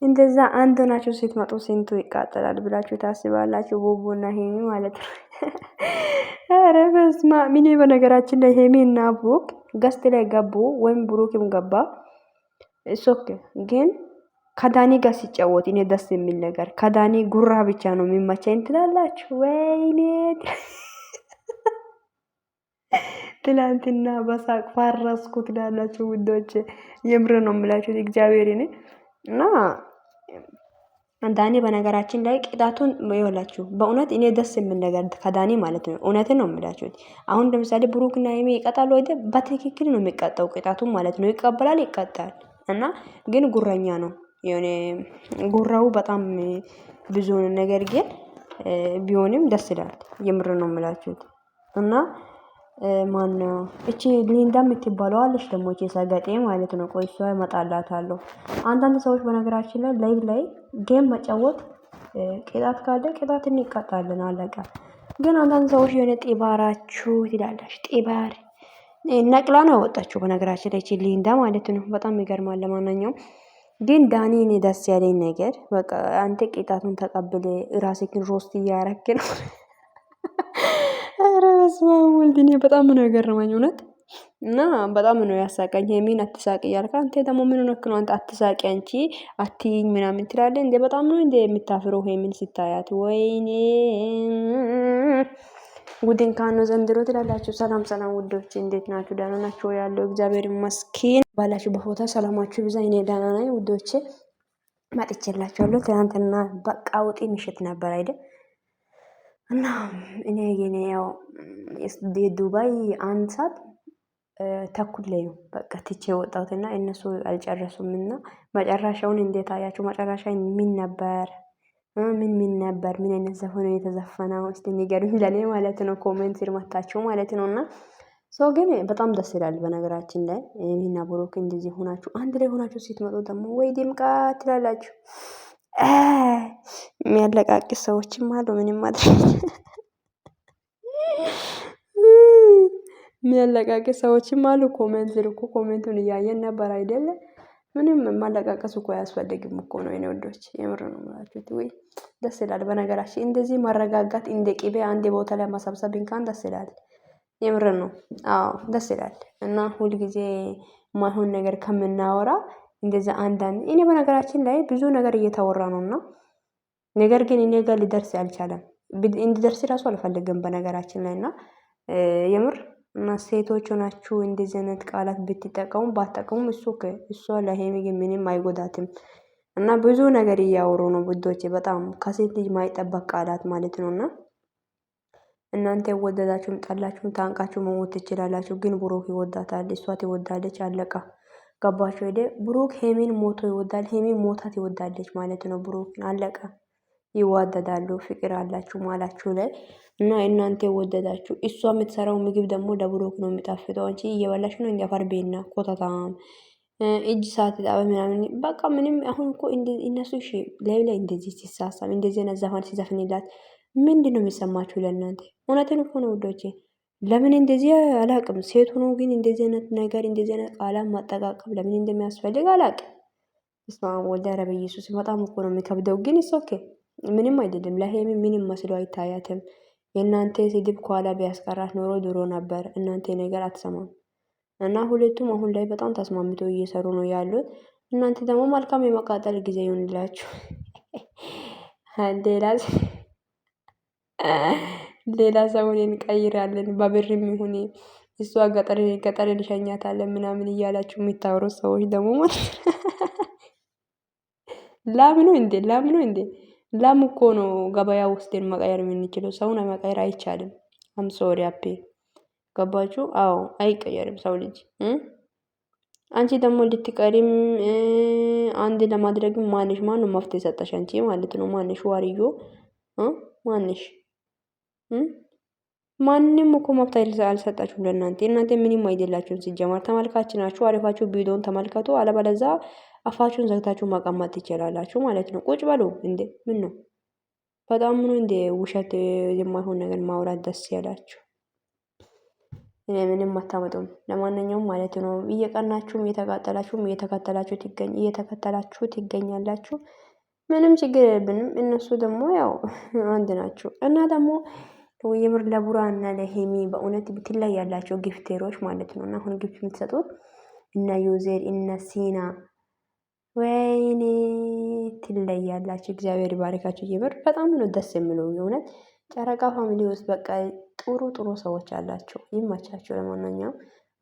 እንደዛ አንድ ናችሁ ስትመጡ ስንቱ ይቃጠላል ብላችሁ ታስባላችሁ? ቡቡና ሄሚ ማለት ነው። ኧረ በስመ አብ። እኔ በነገራችን ላይ ሄሚ እና ብሩክ ገስት ላይ ገቡ ወይም ብሩክም ገባ እሶክ ግን ከዳኒ ጋር ሲጫወት እኔ ደስ የሚል ነገር ከዳኒ ጉራ ብቻ ነው የሚመቸኝ ትላላችሁ። ወይኔ ትላንትና በሳቅ ፋረስኩ ትላላችሁ ውዶች። የምር ነው የምላችሁት እግዚአብሔርን እና ዳኒ በነገራችን ላይ ቅጣቱን ይወላችሁ በእውነት እኔ ደስ የሚል ነገር ከዳኒ ማለት ነው። እውነትን ነው የምላችሁት። አሁን ለምሳሌ ብሩክና ሄሚ ይቀጣሉ አይደል? በትክክል ነው የሚቀጣው ቅጣቱን ማለት ነው። ይቀበላል፣ ይቀጣል እና ግን ጉረኛ ነው የሆነ ጉራው በጣም ብዙ ነገር ግን ቢሆንም ደስ ይላል። የምር ነው የምላችሁት እና ማነው እቺ ሊንዳ የምትባለው አለች ደግሞ እቺ ሰገጤ ማለት ነው። ቆይ እሷ እመጣላታለሁ። አንዳንድ ሰዎች በነገራችን ላይ ላይቭ ላይ ጌም መጫወት ቅጣት ካለ ቅጣት እንቀጣለን አለቀ። ግን አንዳንድ ሰዎች የሆነ ጢባራችሁ ትላላችሁ። ጢባር ነቅላ ነው ያወጣችሁ በነገራችን ላይ እቺ ሊንዳ ማለት ነው። በጣም ይገርማል። ለማንኛውም ግን ዳኒ እኔ ደስ ያለኝ ነገር በቃ አንተ ቅጣቱን ተቀብለ ራስህን ሮስት እያረክ ነው። ኧረ በስመ አብ ወልድ። እኔ በጣም ነው የገረመኝ እውነት እና በጣም ነው ያሳቀኝ። ሄሚን አትሳቂ እያልክ አንተ ደግሞ ምን ሆነክ ነው? አንተ አትሳቂ አንቺ አትይኝ ምናምን ትላለህ እንዴ? በጣም ነው እንዴ የምታፍረው ሄሚን ሲታያት? ወይኔ ጉድን ካኖ ዘንድሮ ትላላችሁ። ሰላም ሰላም ውዶች እንዴት ናችሁ? ደህና ናችሁ? ያለው እግዚአብሔር ይመስገን። ባላችሁ በፎታ ሰላማችሁ ይብዛ። እኔ ደህና ነኝ ውዶቼ። መጥቼላችኋለሁ። ትናንትና በቃ ውጤ ምሽት ነበር አይደል? እና እኔ የኔ ያው የዱባይ አንድ ሰዓት ተኩል ላይ ነው በቃ ትቼ የወጣሁትና እነሱ አልጨረሱምና መጨረሻውን እንዴት አያችሁ? መጨረሻ ምን ነበር? ምን ነበር? ምን አይነት ዘፈን ነው የተዘፈነው? እስቲ ንገሩኝ ለኔ ማለት ነው። ኮሜንት ስር መታችሁ ማለት ነውና ሰው ግን በጣም ደስ ይላል። በነገራችን ላይ ሄሚና ብሩክ እንደዚህ ሆናችሁ አንድ ላይ ሆናችሁ ስትመጡ ደግሞ ወይ ድምቀት ትላላችሁ። የሚያለቃቅስ ሰዎችም አሉ። ምንም ማድረግ የሚያለቃቅስ ሰዎችም አሉ። ኮሜንት ስር እኮ ኮሜንቱን እያየን ነበር አይደለ? ምንም ማለቃቀስ እኮ አያስፈልግም እኮ ነው የኔ ወዶች። የምር ነው የምላችሁት። ወይ ደስ ይላል። በነገራችን እንደዚህ ማረጋጋት እንደ ቂቤ አንድ ቦታ ላይ ማሰብሰብ እንኳን ደስ ይላል። የምር ነው። አዎ ደስ ይላል። እና ሁል ጊዜ ማይሆን ነገር ከምናወራ እንደዛ አንዳንድ እኔ በነገራችን ላይ ብዙ ነገር እየተወራ ነውና ነገር ግን እኔ ጋር ሊደርስ አልቻለም። እንዲደርስ ራሱ አልፈልግም በነገራችን ላይና የምር እና ሴቶች ሆናችሁ እንደዚህ አይነት ቃላት ብትጠቀሙ ባትጠቀሙም እሷ ለሄሚ ግን ምንም አይጎዳትም። እና ብዙ ነገር እያወሩ ነው ውዶቼ። በጣም ከሴት ልጅ ማይጠበቅ ቃላት ማለት ነውና እናንተ ወደዳችሁም ጠላችሁም ታንቃችሁ መሞት ትችላላችሁ። ግን ብሩክ ይወዳታል፣ እሷ ትወዳለች። አለቃ ገባችሁ አይደል? ብሩክ ሄሚን ሞቶ ይወዳል፣ ሄሚን ሞታት ይወዳለች ማለት ነው። ብሩክ አለቃ ይዋደዳሉ፣ ፍቅር አላችሁ ማላችሁ ላይ እና እናንተ ወደዳችሁ። እሷ የምትሰራው ምግብ ደግሞ ለብሩክ ነው የሚጣፍጠው። አንቺ እየበላሽ ነው እንደ ፈርቤና ኮታታም እጅ ሰዓት ጣበ ምናምን በቃ ምንም። አሁን እኮ እነሱ እሺ ላይ እንደዚህ ሲሳሳም እንደዚህ አይነት ዘፈን ሲዘፍንላት ምንድነው የሚሰማችሁ ለእናንተ? እውነትን እኮ ነው ውዶቼ። ለምን እንደዚህ አላቅም። ሴት ሆኖ ግን እንደዚህ አይነት ነገር እንደዚህ አይነት ቃላት ማጠቃቀም ለምን እንደሚያስፈልግ አላቅም። እስማ ወልደ ረብ ኢየሱስ በጣም እኮ ነው የሚከብደው። ግን ኦኬ ምንም አይደለም። ለሄሚ ምንም መስሎ አይታያትም። የእናንተ ስድብ ከኋላ ቢያስቀራት ኖሮ ድሮ ነበር። እናንተ ነገር አትሰማም። እና ሁለቱም አሁን ላይ በጣም ተስማምቶ እየሰሩ ነው ያሉት። እናንተ ደግሞ መልካም የመቃጠል ጊዜ ይሁንላችሁ። ሌላ ሰውን እንቀይራለን በብርም ይሁን እሷ ገጠር እንሸኛታለን ምናምን እያላችሁ የሚታወሩት ሰዎች ደግሞ ማለት ላም ነው እንዴ? ላም ነው እንዴ? ላም እኮ ነው ገበያ ውስጥን መቀየር የምንችለው። ሰውን መቀየር አይቻልም። አም ሶሪ አፔ ገባችሁ? አዎ አይቀየርም ሰው ልጅ። አንቺ ደግሞ ልትቀሪም አንድ ለማድረግም ማንሽ ማነው መፍትሄ ሰጠሽ? አንቺ ማለት ነው ማንሽ ዋርዮ ማንሽ ማንም እኮ መብት አልሰጣችሁም ለእናንተ። እናንተ ምንም አይደላችሁም ሲጀመር። ተመልካች ናችሁ። አሪፋችሁ ቪዲዮን ተመልከቱ። አለበለዛ አፋችሁን ዘግታችሁ ማቀማጥ ትችላላችሁ ማለት ነው። ቁጭ በሉ እንዴ! ምን ነው በጣም ነው እንዴ ውሸት የማይሆን ነገር ማውራት ደስ ያላችሁ? ምንም አታመጡም። ለማንኛውም ማለት ነው እየቀናችሁም እየተከተላችሁ ትገኛላችሁ። ምንም ችግር የለብንም። እነሱ ደግሞ ያው አንድ ናቸው እና ደግሞ የምር ለቡራ እና ለሄሚ በእውነት ትለያላችሁ ጊፍቴሮች ማለት ነው። እና አሁን ጊፍት የምትሰጡት እነ ዩዜር እነ ሲና ወይኔ ትለያላችሁ። እግዚአብሔር ይባርካችሁ። የምር በጣም ነው ደስ የሚለው የእውነት ጨረቃ ፋሚሊ ውስጥ በቃ ጥሩ ጥሩ ሰዎች አላቸው። ይመቻቸው። ለማንኛውም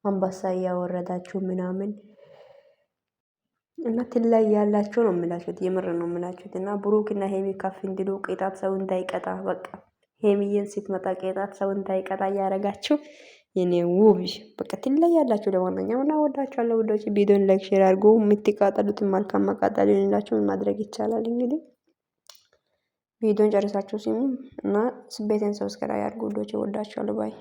አንበሳ እያወረዳችሁ ምናምን እና ትለያላችሁ ነው የምላችሁት። የምር ነው የምላችሁት። እና ብሩክ እና ሄሚ ከፍ እንዲሉ ቅጣት ሰው እንዳይቀጣ በቃ ሄሚዬን ስትመጣ ቅጣት ሰው እንዳይቀጣ እያረጋችሁ የኔ ውብ በቃ ትለያላችሁ። ለማንኛውም እና ወዳችኋለሁ ውዶች። ቪዲዮን ላይክ ሼር አድርጉ። የምትቃጠሉትን መልካም መቃጠል ይሁንላችሁ። ምን ማድረግ ይቻላል እንግዲህ ቪዲዮን ጨርሳችሁ ሲሙ እና ቤቴን ሰብስክራይብ አድርጉ ውዶች። ወዳችኋለሁ ባይ